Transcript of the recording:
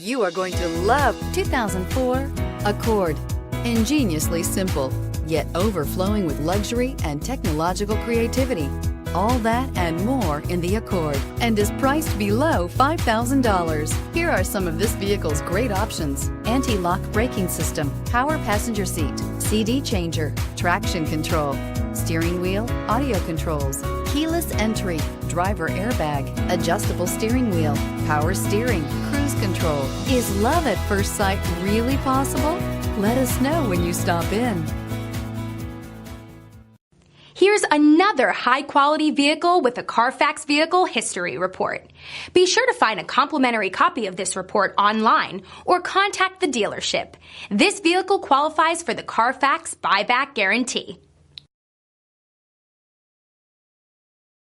You are going to love 2004 Accord. Ingeniously simple, yet overflowing with luxury and technological creativity. All that and more in the Accord, and is priced below $5,000. Here are some of this vehicle's great options: anti-lock braking system, power passenger seat, CD changer, traction control, steering wheel audio controls, keyless entry, driver airbag, adjustable steering wheel, power steering, cruise control. Is love at first sight really possible? Let us know when you stop in. Here's another high-quality vehicle with a Carfax Vehicle History Report. Be sure to find a complimentary copy of this report online or contact the dealership. This vehicle qualifies for the Carfax Buyback Guarantee.